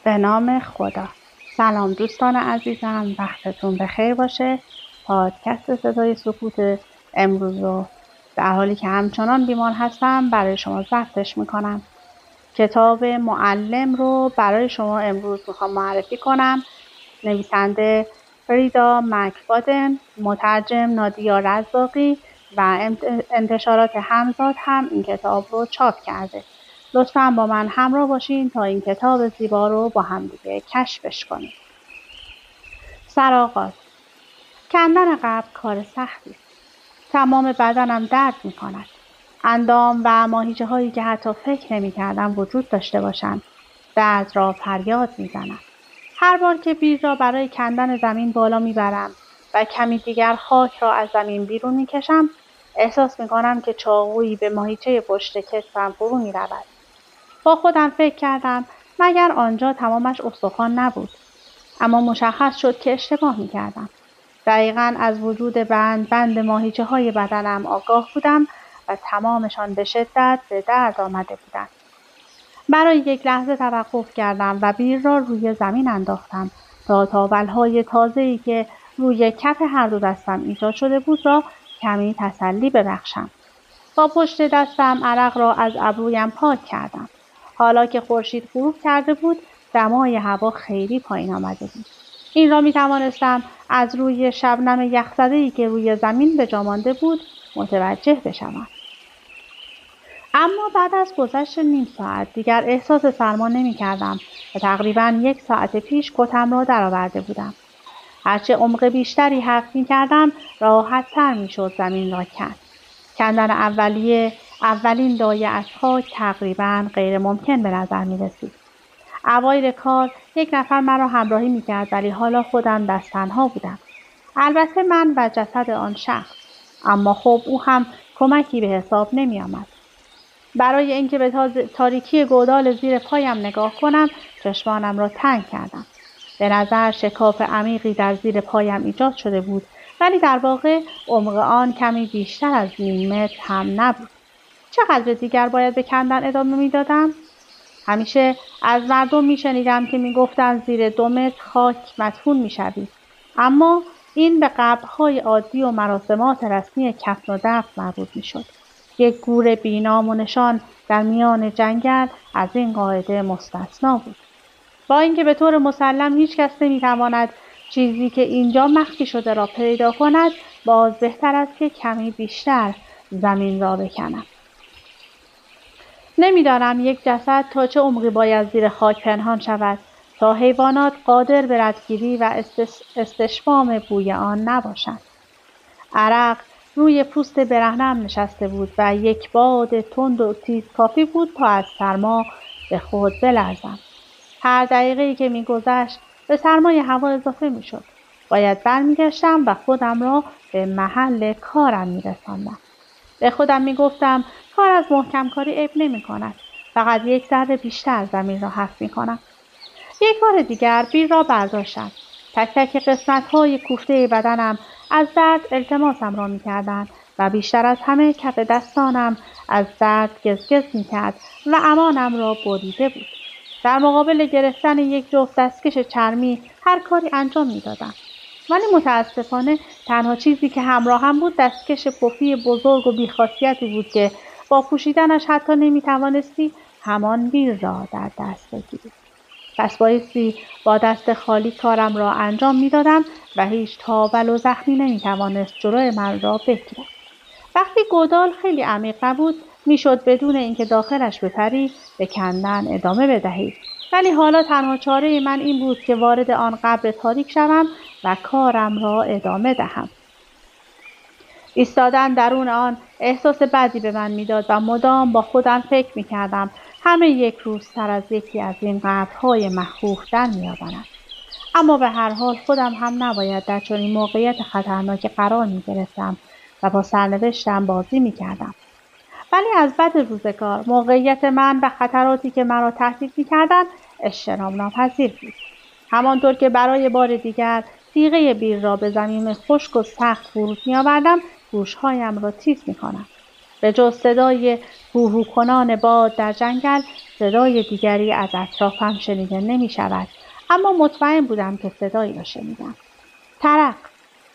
به نام خدا. سلام دوستان عزیزم، وقتتون بخیر باشه. پادکست صدای سکوت امروز رو در حالی که همچنان بیمار هستم برای شما ضبطش میکنم. کتاب معلم رو برای شما امروز میخوام معرفی کنم. نویسنده فریدا مکفادن، مترجم نادیا رزاقی و انتشارات همزاد هم این کتاب رو چاپ کرده. لطفاً با من همراه باشین تا این کتاب زیبا رو با هم دیگه کشفش کنیم. سرآغاز. کندن قبر کار سختی است. تمام بدنم درد می‌کند. اندام و ماهیچه هایی که حتی فکر نمی‌کردم وجود داشته باشند درد را فریاد می‌زنم. هر بار که بیر را برای کندن زمین بالا می‌برم و کمی دیگر خاک را از زمین بیرون می‌کشم، احساس می‌کنم که چاقویی به ماهیچه پشت کتفم فرو می‌رود. با خودم فکر کردم مگر آنجا تمامش استخوان نبود. اما مشخص شد که اشتباه می‌کردم. دقیقاً از وجود بند ماهیچه های بدنم آگاه بودم و تمامشان به شدت به درد آمده بودند. برای یک لحظه توقف کردم و بیر را روی زمین انداختم تا تاولهای تازه‌ای که روی کف هر دو دستم ایجاد شده بود را کمی تسلی ببخشم. با پشت دستم عرق را از ابرویم پاک کردم. حالا که خورشید غروب کرده بود، دمای هوا خیلی پایین آمده بود. این را می توانستم از روی شبنم یخزده‌ای که روی زمین به جا مانده بود متوجه بشوم. اما بعد از گذشت نیم ساعت دیگر احساس سرما نمی کردم و تقریباً 1 ساعت پیش کتم را درآورده بودم. هرچه عمق بیشتری حفر می کردم راحت تر می شد زمین را کند. کندن اولین لایه از خاک تقریباً غیر ممکن به نظر می رسید. اوایل کار 1 نفر مرا همراهی می کرد ولی حالا خودم دست تنها بودم. البته من و جسد آن شخص. اما خب او هم کمکی به حساب نمی آمد. برای اینکه به تاریکی گودال زیر پایم نگاه کنم چشمانم را تنگ کردم. به نظر شکاف عمیقی در زیر پایم ایجاد شده بود ولی در واقع عمق آن کمی بیشتر از نیم متر هم نبود. چقدر دیگر باید به کندن ادامه میدادم؟ همیشه از مردم میشنیدم که میگفتند زیر 2 متر خاک مدفون میشوید. اما این به قبرهای عادی و مراسمات رسمی کفن و دفن مربوط میشد. یک گور بی‌نام و نشان در میان جنگل از این قاعده مستثنا بود. با اینکه به طور مسلم هیچ کس نمیتواند چیزی که اینجا مخفی شده را پیدا کند، باز بهتر است که کمی بیشتر زمین را بکنم. نمیدانم یک جسد تا چه عمقی باید زیر خاک پنهان شود تا حیوانات قادر به ردگیری و استشمام بوی آن نباشند. عرق روی پوست برهنه‌ام نشسته بود و یک باد تند و تیز کافی بود تا از سرما به خود بلرزم. هر دقیقه‌ای که می‌گذشت به سرمای هوا اضافه می‌شد. باید برمیگشتم و خودم را به محل کارم می‌رساندم. به خودم می‌گفتم کار از محکم کاری عیب نمی‌کند. فقط 1 ذره بیشتر زمین را حفر می‌کنم. یک بار دیگر بیر را برداشتم. تک تک قسمت‌های کوفته بدنم از درد التماسم را می‌کردند و بیشتر از همه کف دستانم از درد گزگز می‌کرد و امانم را بریده بود. در مقابل گرفتن یک جفت دستکش چرمی هر کاری انجام می‌دادم. ولی متاسفانه تنها چیزی که همراهم بود دستکش پفی بزرگ و بی‌خاصیتی بود که با پوشیدنش حتی نمی‌توانستی همان بیر را در دست بگیری. پس بایستی با دست خالی کارم را انجام می‌دادم و هیچ تاول و زخمی نمی‌توانست جلوی من را بگیرد. وقتی گودال خیلی عمیق نبود میشد بدون اینکه داخلش بپری به کندن ادامه بدهید. ولی حالا تنها چاره من این بود که وارد آن قبر تاریک شوم و کارم را ادامه دهم. ایستادن درون آن احساس بدی به من میداد و مدام با خودم فکر می‌کردم همه یک روز سر از یکی از این قبرهای مخوف در می‌آورند. اما به هر حال خودم هم نباید در چنین موقعیت خطرناکی قرار می‌گرفتم و با سرنوشتم بازی می‌کردم. ولی از بد روزگار موقعیت من و خطراتی که مرا تهدید می‌کردند اجتناب ناپذیر بود. همانطور که برای بار دیگر تیغه بیر را به زمین خشک و سخت فرود می‌آوردم، گوش‌هایم را تیز می‌کنم. به جز صدای هوهو کنان باد در جنگل صدای دیگری از اطرافم شنیده نمی شود، اما مطمئن بودم که صدایی را شنیدم. ترق.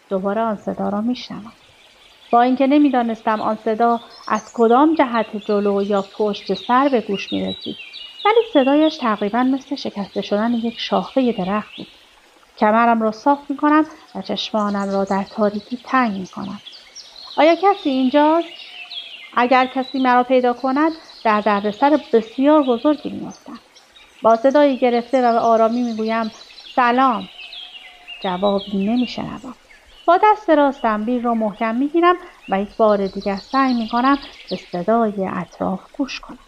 دوباره آن صدا را می شنوم. با اینکه نمیدانستم آن صدا از کدام جهت جلو یا پشت سر به گوش می رسید، ولی صدایش تقریبا مثل شکسته شدن یک شاخه درخت بود. کمرم را صاف می کنم و چشمانم را در تاریکی تنگ می کنم. آیا کسی اینجاست؟ اگر کسی مرا پیدا کند در دردسر بسیار بزرگی می‌افتم. با صدایی گرفته و به آرامی میگویم سلام. جوابی نمیشنوم. با دست راستم بیل را محکم میگیرم و یک بار دیگر سعی میکنم به صدای اطراف گوش کنم.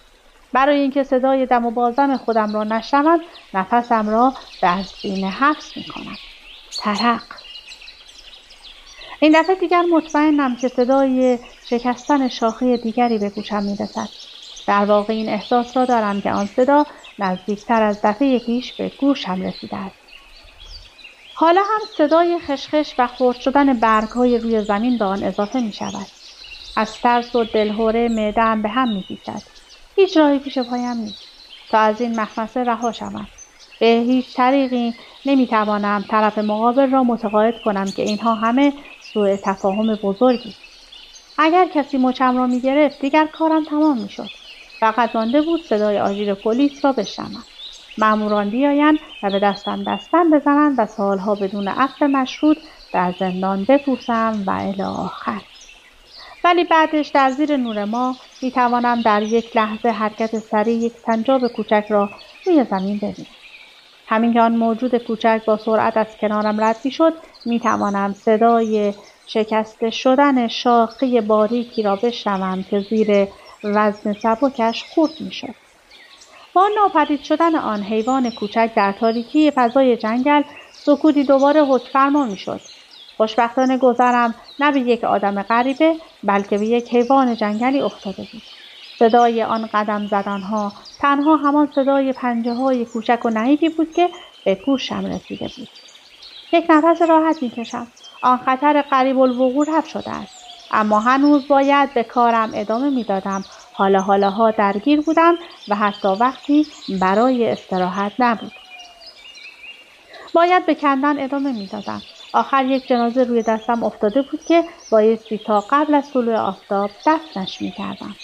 برای اینکه صدای دم و بازم خودم را نشنوم، نفسم را در سینه حبس میکنم. ترق. این دفعه دیگر مطمئنم که صدای شکستن شاخه دیگری به گوشم میرسد. در واقع این احساس را دارم که آن صدا نزدیکتر از دفعه پیش به گوشم رسیده است. حالا هم صدای خشخش و خرد شدن برگ‌های روی زمین به آن اضافه می شود. از ترس و دلهره معده‌ام به هم می پیچد. هیچ راهی پیش پایم نیست تا از این مخمصه رها شوم. به هیچ طریقی نمی توانم طرف مقابل را متقاعد کنم که اینها همه سوء تفاهم بزرگی. اگر کسی مچم را می گرفت دیگر کارم تمام می شد. فقط مانده بود صدای آژیر پلیس را بشنوم. ماموران بیایند و به دستم بزنند و سالها بدون عفو مشروط در زندان بپوسم و الی آخر. ولی بعدش در زیر نور ما می توانم در یک لحظه حرکت سریع یک سنجاب کوچک را روی زمین ببینم. همین که آن موجود کوچک با سرعت از کنارم رد می شد، می توانم صدای شکسته شدن شاخه باریکی را بشنوم که زیر وزن سبکش خورد می شد. با ناپدید شدن آن حیوان کوچک در تاریکی فضای جنگل، سکوتی دوباره حکم‌فرما می شد. خوشبختانه گذرم نه به یک آدم غریبه بلکه به یک حیوان جنگلی افتاده بود. صدای آن قدم زدنها تنها همان صدای پنجه‌های کوچک و نحیفی بود که به گوشم رسیده بود. یک نفس راحت می‌کشم. آن خطر قریب الوقوع رفع شده است. اما هنوز باید به کارم ادامه می‌دادم. حالاها درگیر بودم و حتی وقتی برای استراحت نبود. باید به کندن ادامه می‌دادم. آخر یک جنازه روی دستم افتاده بود که بایستی تا قبل از طلوع آفتاب دفنش می‌کردم.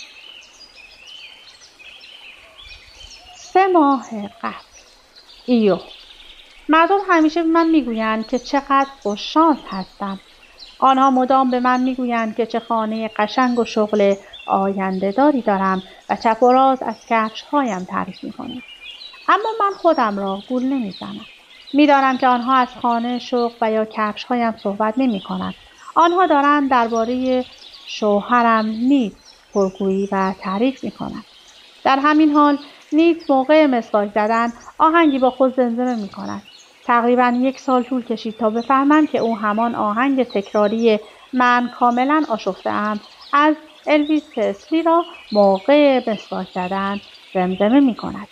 3 ماه قبل. ایو. مردم همیشه به من میگویند که چقدر خوششانس هستم. آنها مدام به من میگویند که چه خانه قشنگ و شغل آینده داری دارم و چپ و راست از کفش‌هایم تعریف می‌کنند. اما من خودم را گول نمیزنم. میدانم که آنها از خانه، شغل و یا کفش‌هایم صحبت نمی‌کنند. آنها دارند درباره شوهرم نیت پرگویی و تعریف می‌کنند. در همین حال نیت موقع مسواک زدن آهنگی با خود زمزمه می‌کند. تقریباً 1 سال طول کشید تا بفهمم که او همان آهنگ تکراری من کاملاً آشفته‌ام از الویس پرسلی را موقع مسواک زدن زمزمه می‌کند.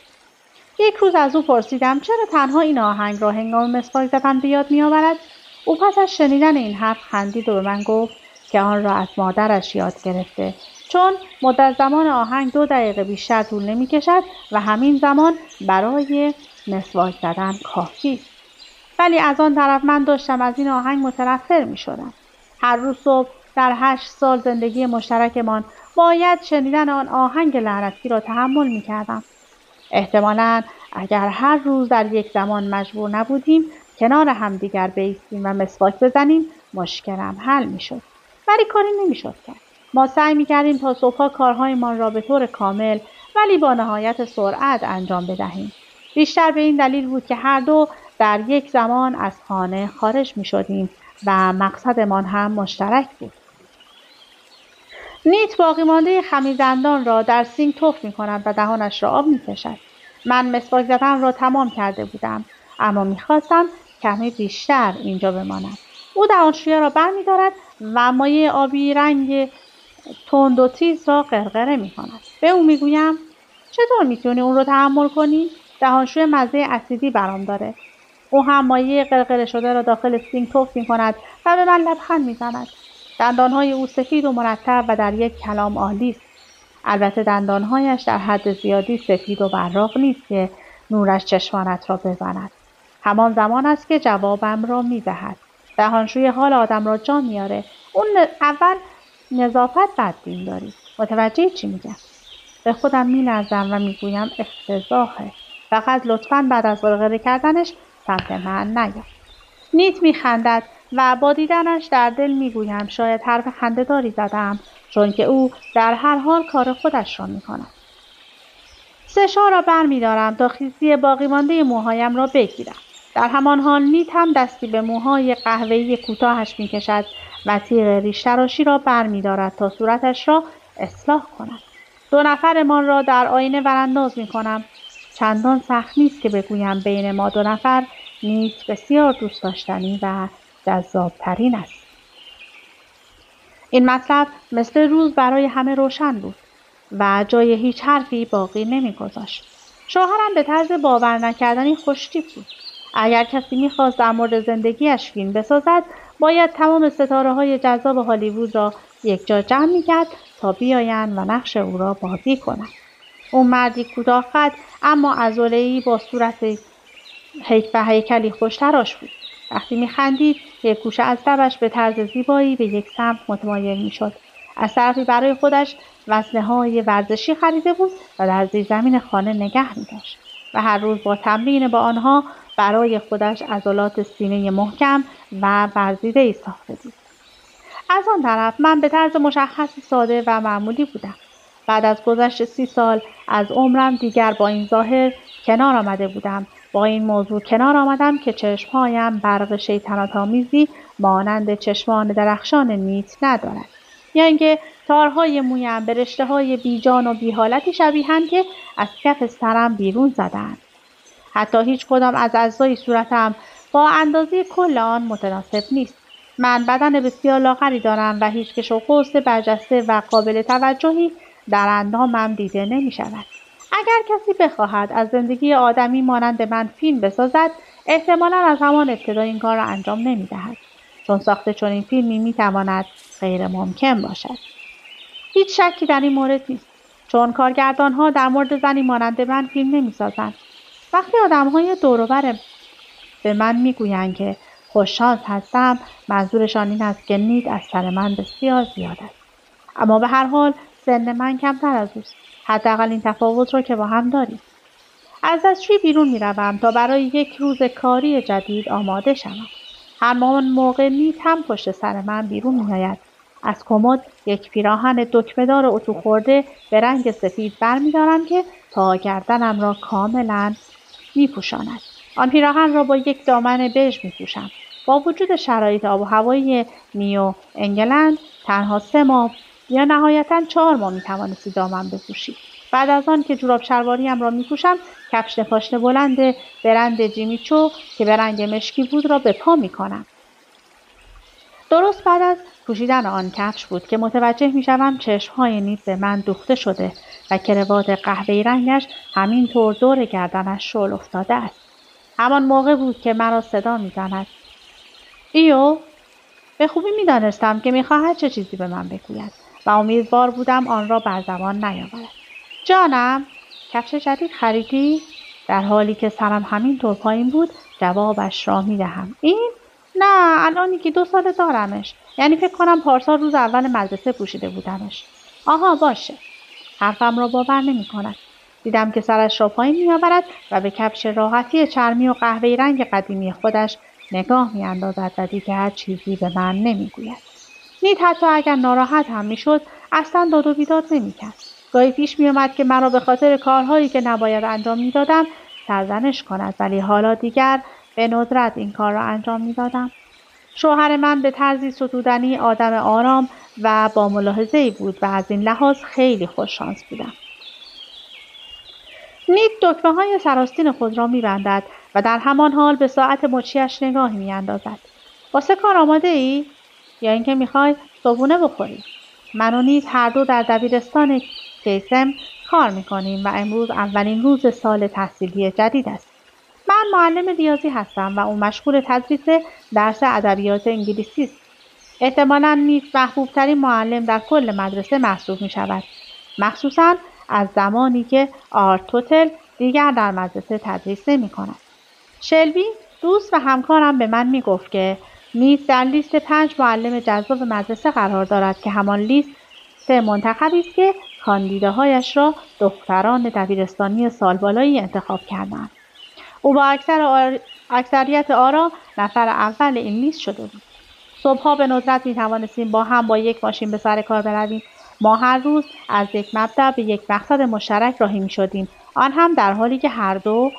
یک روز از او پرسیدم چرا تنها این آهنگ را هنگام مسواک زدن به یاد می‌آورد. او پس از شنیدن این حرف خندید و به من گفت که آن را از مادرش یاد گرفته، چون مدت زمان آهنگ 2 دقیقه بیشتر طول نمی‌کشد و همین زمان برای مسواک زدن کافی است. ولی از آن طرف من داشتم از این آهنگ متنفر می‌شدم. هر روز صبح در 8 سال زندگی مشترکمان باید شنیدن آن آهنگ لعنتی را تحمل می‌کردم. احتمالاً اگر هر روز در یک زمان مجبور نبودیم کنار همدیگر بایستیم و مسواک بزنیم مشکلم حل می‌شد. ولی کاری نمی‌شد کرد. ما سعی می‌کردیم تا صبح‌ها کارهایمان را به طور کامل ولی با نهایت سرعت انجام بدهیم. بیشتر به این دلیل بود که هر دو در یک زمان از خانه خارج می‌شدیم و مقصدمان هم مشترک بود. نیت باقی مانده خمیردندان را در سینک تف می‌کند و دهانش را آب می‌کشد. من مسواک زدن را تمام کرده بودم، اما می‌خواستم کمی بیشتر اینجا بمانم. او دهانشویه را برمی‌دارد و مایع آبی رنگ تند و تیز را غرغره می‌کند. به او می‌گویم چطور می‌تونی اون رو تحمل کنی؟ دهانشوی مزه اسیدی برام داره. او هم مایع غرغره شده را داخل سینک تف می‌کند و به من لبخند می‌زند. دندان‌های او سفید و مرتب و در یک کلام عالی است. البته دندانهایش در حد زیادی سفید و براق نیست که نورش چشمانت را بزند. همان زمان است که جوابم را می‌دهد. دهانشوی حال آدم را جا میاره. اون اول نظافت بدبین داری. متوجه چی میگم؟ به خودم می‌لرزم و میگویم افتضاحه. فقط لطفاً بعد از غرغره کردنش سمت من نیا. نیت میخندد و با دیدنش در دل میگویم شاید حرف خنده‌داری زدم، چون که او در هر حال کار خودش را میکند. سشا را بر می‌دارم تا خیسی باقی مانده موهایم را بگیرم. در همان حال نیت هم دستی به موهای قهوه‌ای کوتاهش می‌کشد و تیغ ریش تراشی را بر می‌دارد تا صورتش را اصلاح کند. دو نفرمان را در آینه ورانداز می‌کنم. چندان سخت نیست که بگویم بین ما دو نفر نیت بسیار دوست داشتنی و جذاب‌ترین است. این مطلب مثل روز برای همه روشن بود و جای هیچ حرفی باقی نمی‌گذاشت. شوهرم به طرز باور نکردنی خوش‌تیپ بود. اگر کسی می‌خواست در مورد زندگیش فیلم بسازد، باید تمام ستاره‌های جذاب هالیوود را یک جا جمع می‌کرد تا بیایند و نقش او را بازی کنند. او مردی کوتاه‌قد اما عضله‌ای با صورت هیکلی خوش‌تراش بود. وقتی می‌خندید، یک گوشه از لبش به طرز زیبایی به یک سمت متمایل می‌شد. از طرفی برای خودش وسله‌های ورزشی خریده بود و در زیرزمین خانه نگه می‌داشت و هر روز با تمرین با آنها برای خودش عضلات سینه محکم و ورزیده‌ای ساخته بود. از آن طرف من به طرز مشخصی ساده و معمولی بودم. بعد از گذشت 30 سال از عمرم دیگر با این ظاهر کنار آمده بودم. با این موضوع کنار آمدم که چشمهایم برق شیطنت‌آمیزی مانند چشمان درخشان نیت ندارد. یا اینکه تارهای مویم به رشته‌های بیجان و بی‌حالتی شبیه‌اند که از کف سرم بیرون زدند. حتی هیچ کدام از اعضای صورتم با اندازه کل آن متناسب نیست. من بدن بسیار لاغری دارم و هیچ کش و قوس برجسته و قابل توجهی در اندامم دیده نمی شود. اگر کسی بخواهد از زندگی آدمی مانند من فیلم بسازد، احتمالاً از همان ابتدا این کار را انجام نمی دهد. چون ساخت چنین فیلمی می تواند غیر ممکن باشد. هیچ شکی در این مورد نیست. چون کارگردان‌ها در مورد زنی مانند من فیلم نمی‌سازند. وقتی آدم‌های دور و بر به من می‌گویند که خوششانس هستم، منظورشان این است که نیت از سر من بسیار زیاد است. اما به هر حال سن من کمتر از اوست. حداقل این تفاوت را که با هم داریم. از دستشویی بیرون می‌روم تا برای یک روز کاری جدید آماده شوم. همان موقع نیت هم پشت سر من بیرون می‌آید. از کمد یک پیراهن دکمه‌دار اتو خورده به رنگ سفید برمی‌دارم که تا گردنم را کاملاً می‌پوشاند. آن پیراهن را با یک دامن بژ می‌پوشم. با وجود شرایط آب و هوایی نیو انگلند تنها 3 ماه یا نهایتاً 4 ماه می‌توانستی دامن بپوشی. بعد از آن که جوراب شلواریم را می‌پوشم، کفش پاشنه بلند برند جیمی چو که به رنگ مشکی بود را به پا می‌کنم. درست بعد از پوشیدن آن کفش بود که متوجه می‌شوم چشم‌های نیت به من دوخته شده و کراوات قهوه‌ای رنگش همینطور دور گردنش شل افتاده است. همان موقع بود که مرا صدا می‌زند. ایو، به خوبی می‌دانستم که می‌خواهد چه چیزی به من بگوید و امیدوار بودم آن را بر زبان نیاورد. جانم، کفش جدید خریدی؟ در حالی که سرم همینطور پایین بود جوابش را می‌دهم. این؟ نه، الان که 2 ساله دارمش. یعنی فکر کنم پارسال روز اول مدرسه پوشیده بودمش. آها باشه. حرفم را باور نمی کند. دیدم که سرش را پایین می آورد و به کفش راحتی چرمی و قهوه‌ای رنگ قدیمی خودش نگاه می اندازد و دیگر چیزی به من نمی گوید. نیت حتی اگر ناراحت هم می شد اصلا داد و بیداد نمی کرد. گاهی پیش می آمد که مرا به خاطر کارهایی که نباید انجام می دادم سرزنش کند، ولی حالا دیگر به ندرت این کار را انجام می دادم. شوهر من به طرزی ستودنی آدم آرام و با ملاحظه‌ای بود و از این لحاظ خیلی خوششانس بودم. نیت دکمه‌های سراستین خود را می‌بندد و در همان حال به ساعت مچیش نگاهی می‌اندازد. واسه کار آماده ای؟ یا اینکه می‌خوای صبحونه بخوری؟ من و نیت هر دو در دبیرستان کیسم کار می‌کنیم و امروز اولین روز سال تحصیلی جدید است. من معلم ریاضی هستم و اون مشغول تدریس درس ادبیات انگلیسی است. احتمالاً نیت محبوب‌ترین معلم در کل مدرسه محسوب می‌شود. مخصوصاً از زمانی که آرتوتل دیگر در مدرسه تدریس نمی‌کند. شلبی دوست و همکارم به من میگفت که نیز در لیست 5 معلم جذاب مدرسه قرار دارد که همان لیست منتخبی است که کاندیداهایش را دختران دبیرستانی سالبالایی انتخاب کردند. او با اکثریت آرا نفر اول این لیست شده بود. صبحها به ندرت میتوانستیم با یک ماشین به سر کار برویم. ما هر روز از یک مبدأ به یک مقصد مشترک راهی میشدیم، آن هم در حالی که هر دو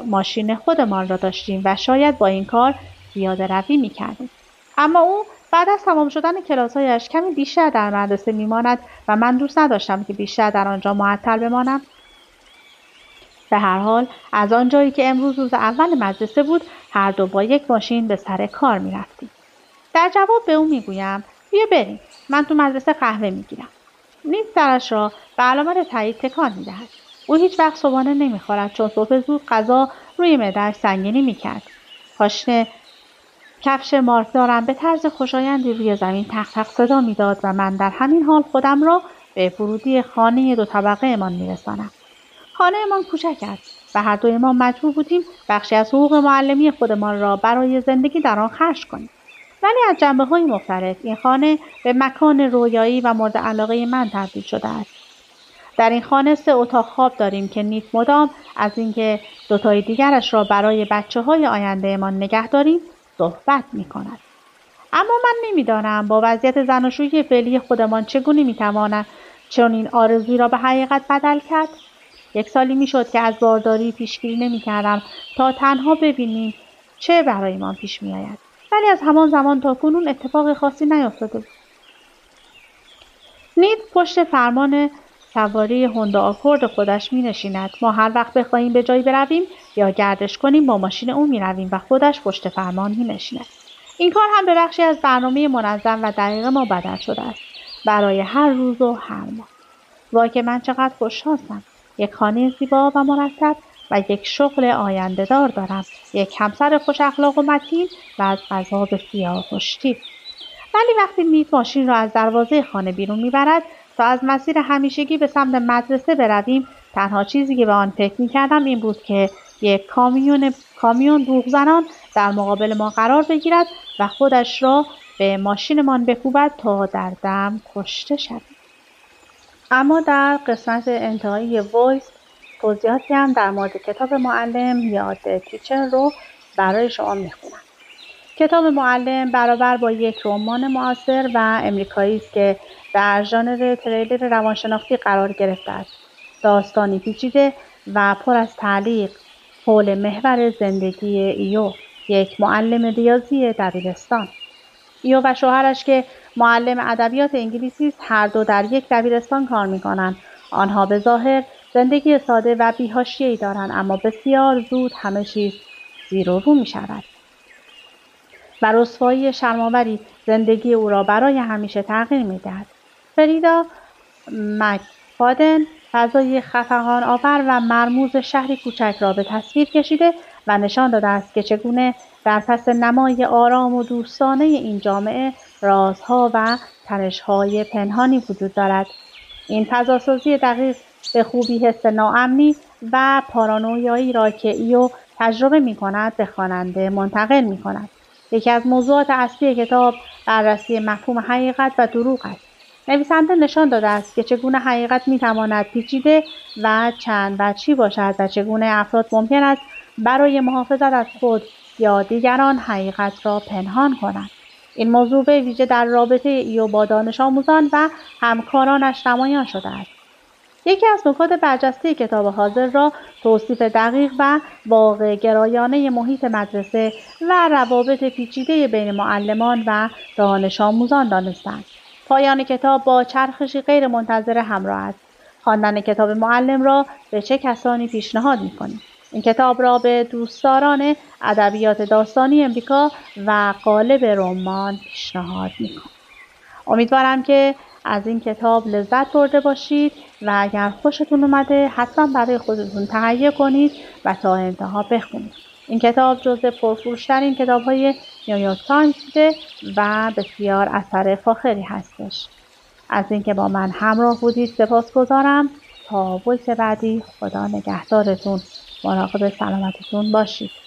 ماشین خودمان را داشتیم و شاید با این کار پیاده روی میکردیم. اما او بعد از تمام شدن کلاس‌هایش کمی بیشتر در مدرسه میماند و من دوست نداشتم که بیشتر در آنجا معطل بمانم. به هر حال از آنجایی که امروز روز اول مدرسه بود، هر دو با یک ماشین به سر کار میرفتیم. در جواب به او میگویم بیا بریم، من تو مدرسه قهوه میگیرم. نیز سرش را به علامت تایید تکان میدهد. او هیچ وقت صبحانه نمیخورد چون صبح زود غذا روی معده‌اش سنگینی میکرد. پاشنه کفش مارکدارم به طرز خوشایندی روی زمین تق تق صدا میداد و من در همین حال خودم را به ورودی خانه 2 طبقه مان میرسانم. خانه مان کوچک است و هر دوی ما مجبور بودیم بخشی از حقوق معلمی خودمان را برای زندگی در آن خرج کنیم. ولی از جنبه‌های مختلف این خانه به مکان رویایی و مورد علاقه من تبدیل شده است. در این خانه 3 اتاق خواب داریم که نیت مدام از اینکه 2 تای دیگرش را برای بچه‌های آینده‌مان نگه داریم صحبت می‌کند. اما من نمی‌دانم با وضعیت زناشویی فعلی خودمان چگونه می‌توانم چنین آرزویی را به حقیقت بدل کرد. 1 سالی می‌شد که از بارداری پیشگیری نمی‌کردم تا تنها ببینیم چه برایمان پیش می‌آید. ولی از همان زمان تا کنون اتفاق خاصی نیفتاده بود. نیت پشت فرمان سواری هوندا آکورد خودش می نشیند. ما هر وقت بخواهیم به جایی برویم یا گردش کنیم با ماشین او می رویم و خودش پشت فرمان می نشیند. این کار هم به بخشی از برنامه منظم و دقیق ما بدل شده است. برای هر روز و هر ماه. وای که من چقدر خوششانسم. یک خانه زیبا و مرتب و یک شغل آینده‌دار دارم. یک همسر خوش اخلاق و متین و از غذا بسیار خوش‌طیب. ولی وقتی نیت ماشین را از دروازه خانه بیرون میبرد تا از مسیر همیشگی به سمت مدرسه برویم، تنها چیزی که به آن فکر میکردم این بود که یک کامیون دوغ در مقابل ما قرار بگیرد و خودش را به ماشینمان بکوبد تا در دم کشته شویم. اما در قسمت انتهایی وایس توضیحاتی هم در مورد کتاب معلم یا The Teacher رو برای شما میخونم. کتاب معلم برابر با یک رمان معاصر و امریکایی است که در ژانر تریلر روانشناختی قرار گرفته است. داستانی پیچیده و پر از تعلیق حول محور زندگی ایو، یک معلم ریاضی دبیرستان. ایو و شوهرش که معلم ادبیات انگلیسی است، هر دو در یک دبیرستان کار می‌کنند. آنها به ظاهر زندگی ساده و بی‌حاشیه‌ای دارند، اما بسیار زود همه چیز زیر و رو می‌شود. و رسوایی شرم‌آوری زندگی او را برای همیشه تغییر می‌دهد. فریدا مکفادن فضای خفقان‌آور و مرموز شهری کوچک را به تصویر کشیده و نشان داده است که چگونه در پس نمای آرام و دوستانه این جامعه رازها و تنش‌های پنهانی وجود دارد. این فضاسازی دقیق به خوبی حس ناامنی و پارانویایی را که ایو تجربه می‌کند به خواننده منتقل می‌کند. یکی از موضوعات اصلی کتاب بررسی مفهوم حقیقت و دروغ است. نویسنده نشان داده است که چگونه حقیقت می‌تواند پیچیده و چند وجهی باشد و چگونه افراد ممکن است برای محافظت از خود یا دیگران حقیقت را پنهان کنند. این موضوع به ویژه در رابطه ایو با دانش آموزان و همکارانش نمایان شده است. یکی از نکات برجسته کتاب حاضر را توصیف دقیق و واقع گرایانه محیط مدرسه و روابط پیچیده بین معلمان و دانش آموزان دانستند. پایان کتاب با چرخشی غیر منتظره همراه است. خواندن کتاب معلم را به چه کسانی پیشنهاد می‌کنید؟ این کتاب را به دوستداران ادبیات داستانی امریکا و قالب رمان پیشنهاد می‌کنم. امیدوارم که از این کتاب لذت برده باشید و اگر خوشتون اومده حتما برای خودتون تهیه کنید و تا انتها بخونید. این کتاب جزو پرفروش‌ترین کتاب‌های نیویورک تایمز بوده و بسیار اثر فاخری هستش. از اینکه با من همراه بودید سپاسگزارم. تا ویس بعدی خدا نگهدارتون. مراقب سلامتتون باشید.